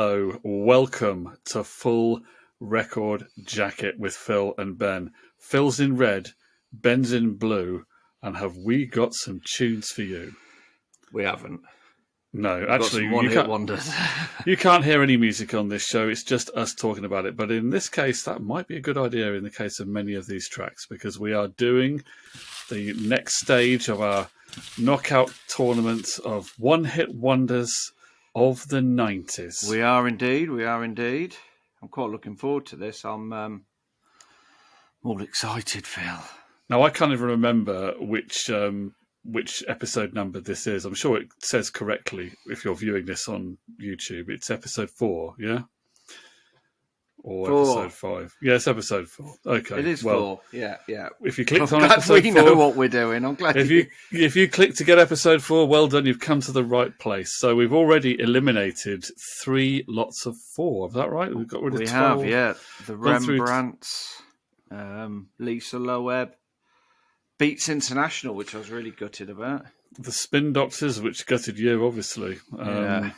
Hello, welcome to Full Record Jacket with Phil and Ben. Phil's in red, Ben's in blue, and have we got some tunes for you? We haven't. No, We've actually, got some one-hit wonders. You can't hear any music on this show. It's just us talking about it. But in this case, that might be a good idea in the case of many of these tracks, because we are doing the next stage of our knockout tournament of one-hit wonders of the 90s. We are indeed. I'm quite looking forward to this. I'm all excited, Phil. Now, I can't even remember which episode number this is. I'm sure it says correctly if you're viewing this on YouTube. It's episode 4, yeah? Or 4. episode 5. Yeah, it's episode 4. Okay. It is 4. Yeah. If you clicked I'm on glad episode we 4, know what we're doing. I'm glad if you click to get episode 4, well done. You've come to the right place. So we've already eliminated 3 lots of 4. Is that right? We've got rid of 12. We have, yeah. The Rembrandts, Lisa Loeb, Beats International, which I was really gutted about. The Spin Doctors, which gutted you, obviously. Yeah.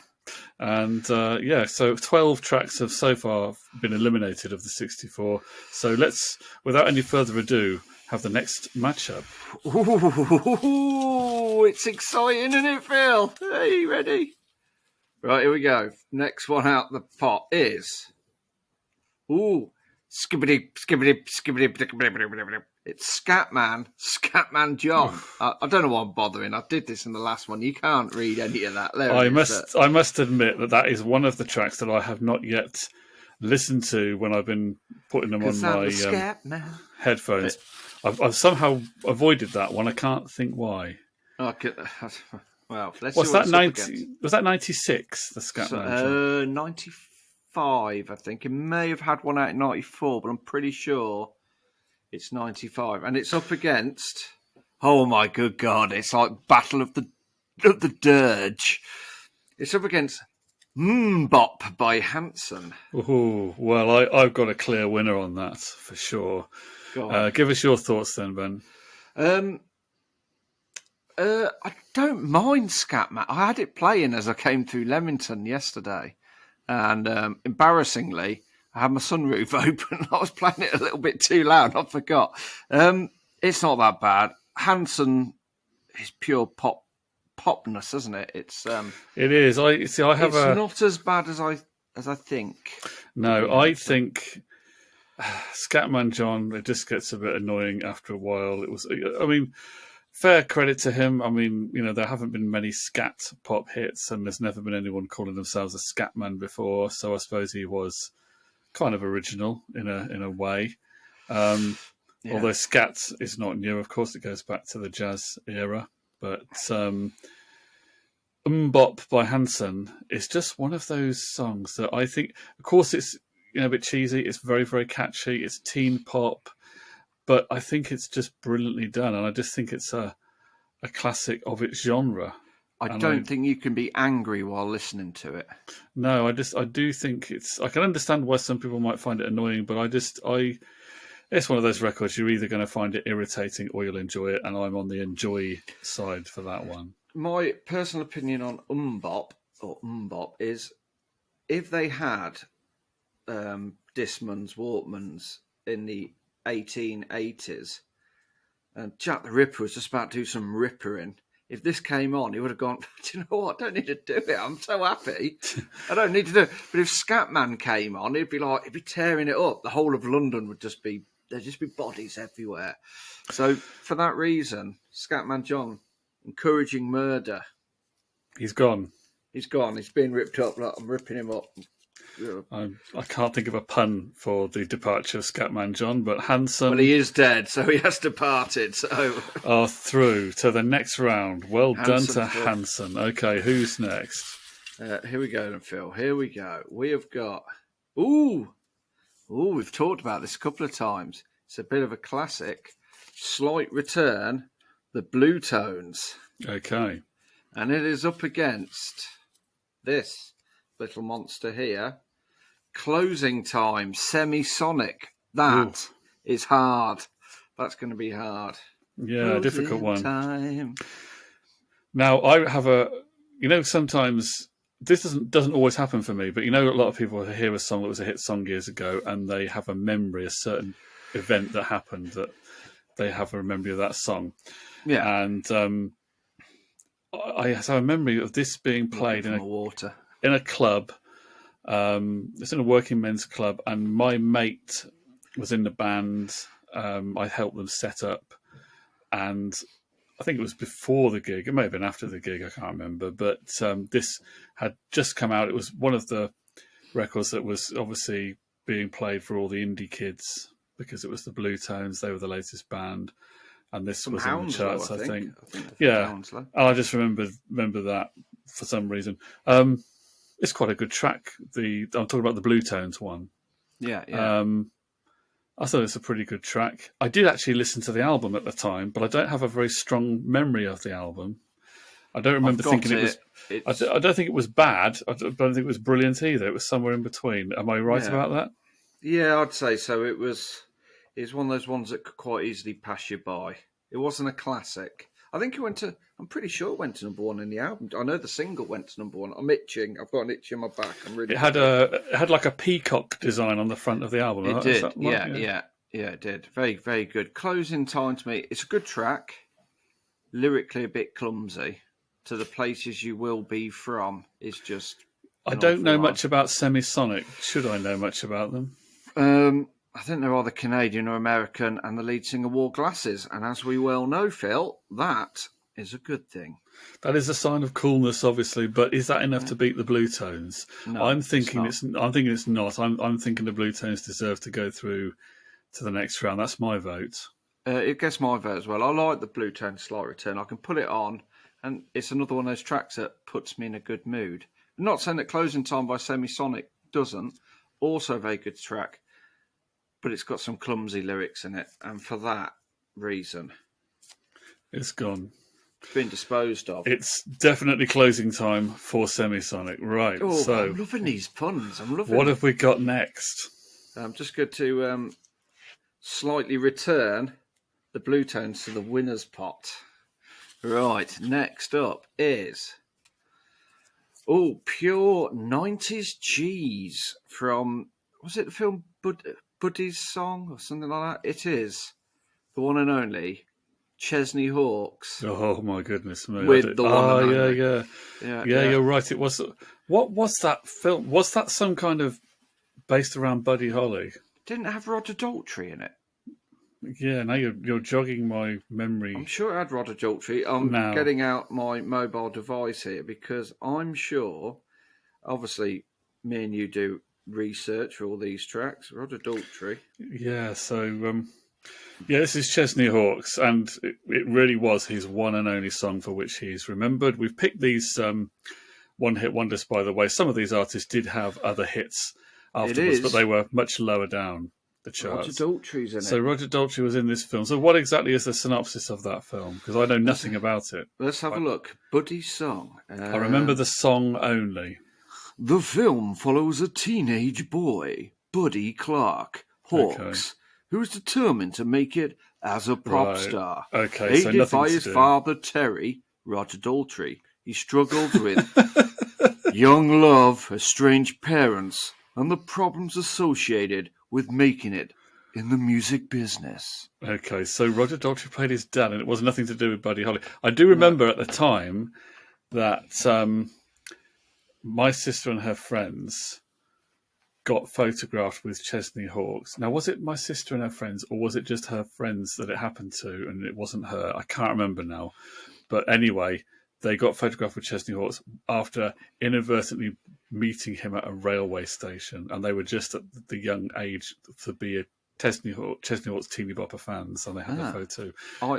And so 12 tracks have so far been eliminated of the 64. So let's, without any further ado, have the next matchup. Ooh, it's exciting, isn't it, Phil? Are you ready? Right, here we go. Next one out the pot is... skibbity. It's Scatman John. I don't know why I'm bothering. I did this in the last one. You can't read any of that. I must admit that is one of the tracks that I have not yet listened to when I've been putting them on my headphones. I've somehow avoided that one. I can't think why. Okay. Well, let's What's see what that? 90? Was that 96? The Scatman John? 95, I think. It may have had one out in 94, but I'm pretty sure it's 95, and it's up against. Oh my good God! It's like Battle of the Dirge. It's up against Bop by Hanson. Oh well, I've got a clear winner on that for sure. Give us your thoughts then, Ben. I don't mind Scatman. I had it playing as I came through Leamington yesterday, and embarrassingly, I had my sunroof open. I was playing it a little bit too loud. I forgot. It's not that bad. Hanson is pure popness, isn't it? It is. It's not as bad as I think. No, I think Scatman John, it just gets a bit annoying after a while. Fair credit to him. There haven't been many scat pop hits, and there's never been anyone calling themselves a Scatman before. So I suppose he was kind of original in a way. Although scat is not new, of course, it goes back to the jazz era. But Bop by Hanson is just one of those songs that I think, of course, it's a bit cheesy. It's very, very catchy. It's teen pop, but I think it's just brilliantly done, and I just think it's a classic of its genre. I don't think you can be angry while listening to it. No, I do think I can understand why some people might find it annoying, but it's one of those records you're either going to find it irritating or you'll enjoy it, and I'm on the enjoy side for that one. My personal opinion on Bop is if they had Discmans, Walkmans in the 1880s, and Jack the Ripper was just about to do some rippering. If this came on, he would have gone, do you know what? I don't need to do it. I'm so happy. I don't need to do it. But if Scatman came on, he'd be tearing it up. The whole of London would there'd just be bodies everywhere. So for that reason, Scatman John, encouraging murder. He's gone. He's gone. He's being ripped up. I'm ripping him up. I can't think of a pun for the departure of Scatman John, but Hanson... Well, he is dead, so he has departed. So are through to the next round. Well done to Hanson. Okay, who's next? Here we go then, Phil. Here we go. We have got... we've talked about this a couple of times. It's a bit of a classic. Slight Return, the Blue Tones. Okay. And it is up against this little monster here. Closing Time, Semisonic. That is hard. That's going to be hard. Yeah, a difficult one. Time. Now, I have sometimes this doesn't always happen for me, but a lot of people hear a song that was a hit song years ago, and they have a memory, a certain event that happened that they have a memory of that song. Yeah. And I have a memory of this being played in water. In a club. It's in a working men's club, and my mate was in the band. I helped them set up, and I think it was before the gig. It may have been after the gig. I can't remember. But this had just come out. It was one of the records that was obviously being played for all the indie kids because it was the Blue Tones. They were the latest band, and this was in the charts. I think. Yeah, and I just remember that for some reason. It's quite a good track. I'm talking about the Blue Tones one. Yeah. I thought it's a pretty good track. I did actually listen to the album at the time, but I don't have a very strong memory of the album. I don't remember thinking it was. I don't think it was bad. I don't think it was brilliant either. It was somewhere in between. Am I right about that? Yeah, I'd say so. It was one of those ones that could quite easily pass you by. It wasn't a classic. I think I'm pretty sure it went to number one in the album. I know the single went to number one. I'm itching. I've got an itch in my back. I'm really. It had like a peacock design on the front of the album. It did. Yeah, it did. Very, very good. Closing Time to me. It's a good track. Lyrically a bit clumsy. To the Places You Will Be From is just. I don't know much about Semisonic. Should I know much about them? I think they're either Canadian or American, and the lead singer wore glasses. And as we well know, Phil, that is a good thing. That is a sign of coolness, obviously, but is that enough to beat the Blue Tones? No, I'm thinking it's not. I'm thinking the Blue Tones deserve to go through to the next round. That's my vote. It gets my vote as well. I like the Blue Tones Slight Return. I can put it on, and it's another one of those tracks that puts me in a good mood. I'm not saying that Closing Time by Semisonic doesn't. Also a very good track. But it's got some clumsy lyrics in it, and for that reason, it's gone. It's been disposed of. It's definitely Closing Time for Semisonic, right? Oh, so I'm loving these puns. I'm loving. What have we got next? I'm just going to slightly return the Blue Tones to the winner's pot. Right, next up is pure 90s cheese from was it the film Buddy's Song or something like that? It is the one and only Chesney Hawkes. Oh my goodness me! With the one and only. Yeah. You're right. It was. What was that film? Was that some kind of based around Buddy Holly? Didn't it have Roger Daltrey in it? Yeah. Now you're jogging my memory. I'm sure it had Roger Daltrey. I'm getting out my mobile device here because I'm sure. Obviously, me and you do research for all these tracks. Roger Daltrey. Yeah, so this is Chesney Hawkes, and it really was his one and only song for which he's remembered. We've picked these one-hit wonders, by the way. Some of these artists did have other hits afterwards, but they were much lower down the charts. Roger Daltrey's in it. So Roger Daltrey was in this film. So what exactly is the synopsis of that film? Because I know nothing about it. Let's have a look. Buddy's Song. I remember the song only. The film follows a teenage boy, Buddy Clark Hawkes, who is determined to make it as a pop star. Okay, aided by his father, Terry, Roger Daltrey. He struggles with young love, estranged parents, and the problems associated with making it in the music business. Okay, so Roger Daltrey played his dad, and it was nothing to do with Buddy Holly. I do remember at the time that my sister and her friends got photographed with Chesney Hawkes. Now, was it my sister and her friends, or was it just her friends that it happened to, and it wasn't her? I can't remember now. But anyway, they got photographed with Chesney Hawkes after inadvertently meeting him at a railway station, and they were just at the young age to be a Chesney Hawkes Teeny Bopper fans, and they had a photo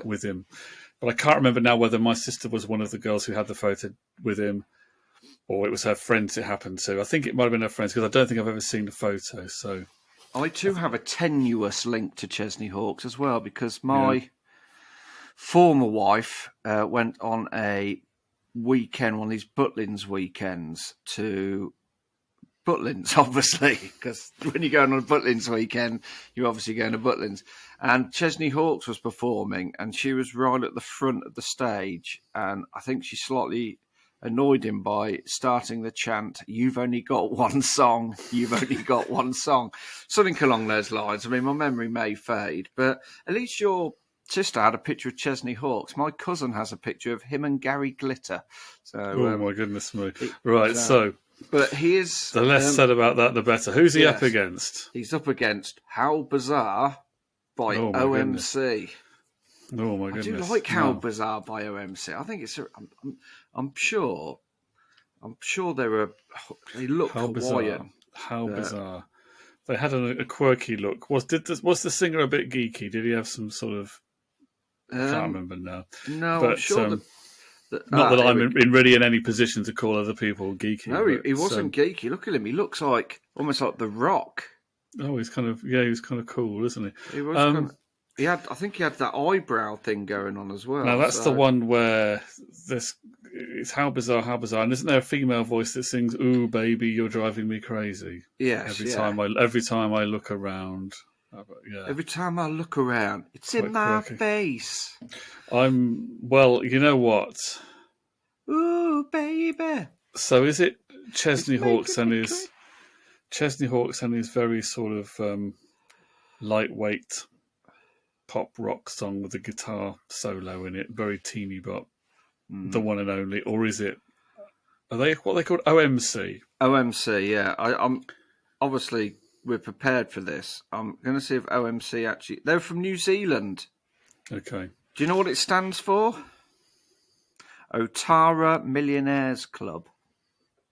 with him. But I can't remember now whether my sister was one of the girls who had the photo with him, or it was her friends it happened to. I think it might have been her friends, because I don't think I've ever seen the photo. So I too have a tenuous link to Chesney Hawkes as well, because my former wife went on a weekend, one of these Butlins weekends, to Butlins, obviously, because when you're going on a Butlins weekend, you're obviously going to Butlins. And Chesney Hawkes was performing, and she was right at the front of the stage, and I think she slightly annoyed him by starting the chant, "You've only got one song, you've only got one song." Something along those lines. I mean, my memory may fade, but at least your sister had a picture of Chesney Hawkes. My cousin has a picture of him and Gary Glitter. So, Oh, my goodness me. Right, so but he is... the less said about that, the better. Who's he up yes. against? He's up against How Bizarre by Oh, my OMC. Oh, my goodness. I do like How Bizarre by OMC. I think it's... I'm sure they look How Hawaiian. bizarre. How bizarre. They had a quirky look. Was the singer a bit geeky? Did he have some sort of... I can't remember now. No, but, I'm sure not that I'm really in any position to call other people geeky. No, he wasn't geeky. Look at him. He looks almost like The Rock. Oh, he's kind of cool, isn't he? He was I think he had that eyebrow thing going on as well. Now that's the one where it's How Bizarre, and isn't there a female voice that sings "Ooh, baby, you're driving me crazy"? Yes. Every time I look around. Yeah. Every time I look around, it's quite in my face. Well, you know what? Ooh, baby. So is it Chesney Hawkes and his very sort of lightweight pop rock song with a guitar solo in it, very teeny bop, the one and only, or is it? Are they what they called OMC? OMC, yeah. I'm obviously we're prepared for this. I'm going to see if OMC actually... They're from New Zealand. Okay. Do you know what it stands for? Otara Millionaires Club.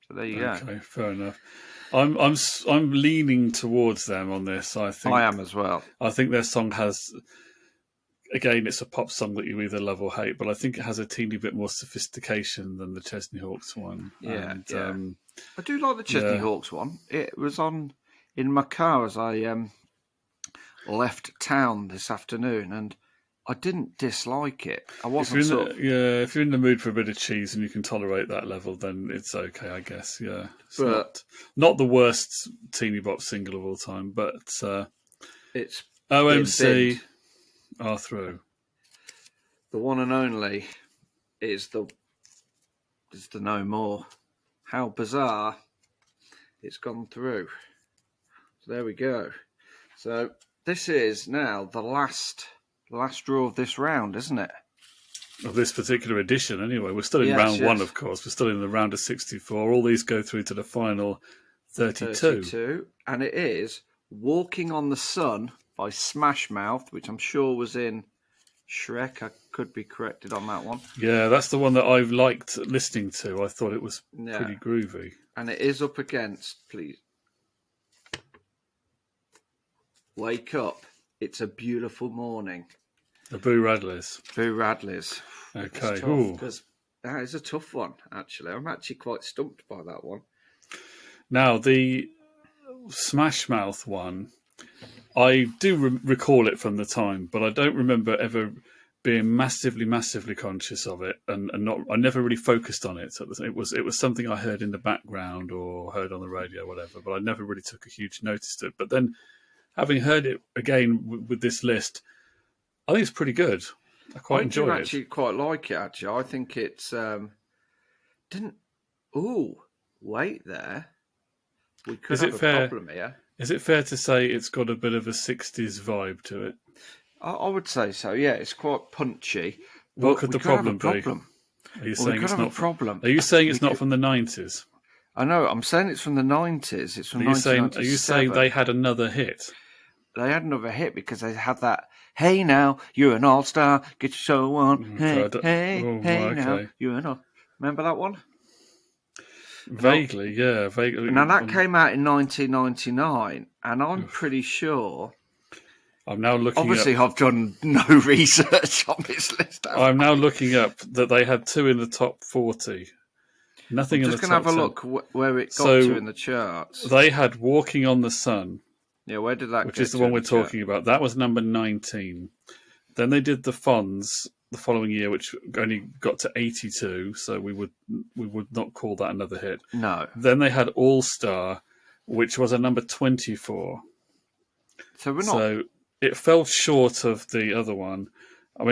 So there you go. Okay, fair enough. I'm leaning towards them on this. I think I am as well. I think their song has... Again, it's a pop song that you either love or hate, but I think it has a teeny bit more sophistication than the Chesney Hawkes one. Yeah, and, I do like the Chesney Hawkes one. It was on in my car as I left town this afternoon, and I didn't dislike it. I wasn't if you're in the mood for a bit of cheese and you can tolerate that level, then it's okay, I guess. Yeah, it's not the worst teeny bop single of all time, but it's OMC are through. The one and only is the No More. How Bizarre. It's gone through. So there we go. So this is now the last draw of this round, isn't it? Of this particular edition, anyway. We're still in round one, of course. We're still in the round of 64. All these go through to the final 32. And it is Walking on the Sun by Smash Mouth, which I'm sure was in Shrek. I could be corrected on that one. Yeah, that's the one that I've liked listening to. I thought it was pretty groovy. And it is up against, please, Wake Up. It's a Beautiful Morning. The Boo Radleys. Boo Radleys. Okay. Because that is a tough one, actually. I'm actually quite stumped by that one. Now, the Smash Mouth one, I do recall it from the time, but I don't remember ever being massively conscious of it, and I never really focused on it. So it was something I heard in the background or heard on the radio, or whatever. But I never really took a huge notice to it. But then, having heard it again with this list, I think it's pretty good. I quite enjoy it. I actually quite like it. Actually, I think it's didn't. Oh, wait there. We could have a problem here. Is it fair to say it's got a bit of a 60s vibe to it? I would say so, yeah. It's quite punchy. What could the problem be? Are you saying it's not problem? Are you saying it's not from the 90s? I know. I'm saying it's from the 90s. It's from 1997. Are you saying they had another hit? They had another hit because they had that, "Hey now, you're an all-star, get your show on. Hey now, you're an all..." Remember that one? Vaguely, yeah. Vaguely. Now, that came out in 1999, and I'm pretty sure... I'm now looking Obviously, I've done no research on this list. I'm now looking up that they had 2 in the top 40. Nothing in the top 10. Just going to have a look where it got to in the charts. They had Walking on the Sun. Yeah, where did that Which is the one we're talking about. That was number 19. Then they did the Fonz the following year, which only got to 82, so we would not call that another hit. No. Then they had All Star, which was a number 24. So we're not. So it fell short of the other one. I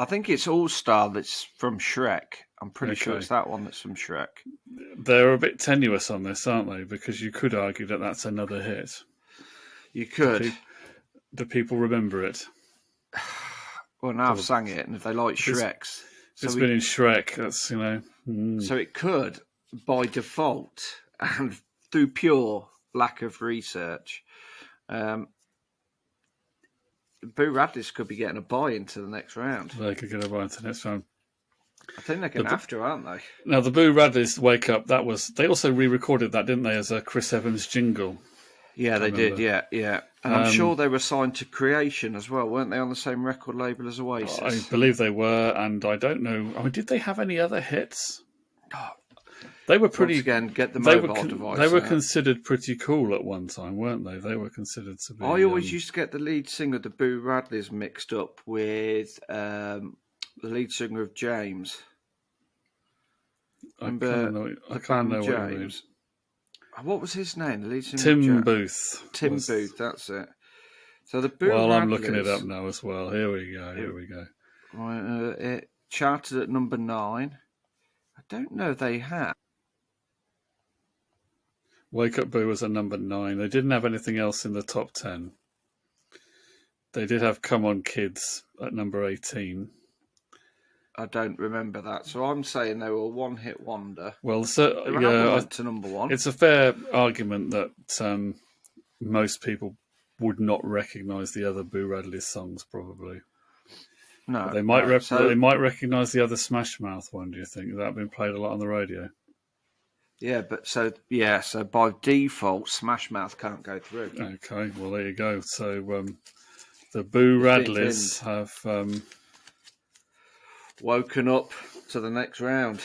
think it's All Star that's from Shrek. I'm pretty sure it's that one that's from Shrek. They're a bit tenuous on this, aren't they? Because you could argue that that's another hit. You could. Do people remember it? Well, now I've sang it, and if they like Shreks... It's been in Shrek, that's, So it could, by default, and through pure lack of research, Boo Radley's could be getting a bye into the next round. They could get a bye into the next round. I think they're going to have to, aren't they? Now, the Boo Radleys Wake Up, they also re-recorded that, didn't they, as a Chris Evans jingle? Yeah, they did, yeah. And I'm sure they were signed to Creation as well, weren't they, on the same record label as Oasis? I believe they were, and I don't know. I mean, did they have any other hits? They were pretty... Once again, get the mobile device. They were considered pretty cool at one time, weren't they? They were considered to be... I always used to get the lead singer of the Boo Radleys mixed up with the lead singer of James. I can't know what you mean. What was his name? The lead singer Tim Booth. Tim Booth, that's it. So the Boo Well, Radleys, I'm looking it up now as well. Here we go. Right, it charted at number 9. I don't know if they had. Wake Up Boo was at number 9. They didn't have anything else in the top 10. They did have Come On Kids at number 18. I don't remember that, so I'm saying they were a one-hit wonder. Well, went to number 1. It's a fair argument that most people would not recognise the other Boo Radley's songs, probably. No, but they might they might recognise the other Smash Mouth one. Do you think that had been played a lot on the radio? Yeah, so by default, Smash Mouth can't go through. Okay, well there you go. So the Boo Radleys have. Woken up to the next round.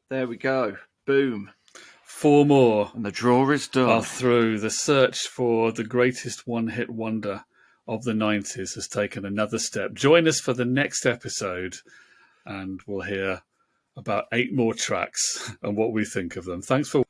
There we go. Boom. 4 more. And the draw is done. Are through. The search for the greatest one-hit wonder of the 90s has taken another step. Join us for the next episode and we'll hear about 8 more tracks and what we think of them. Thanks for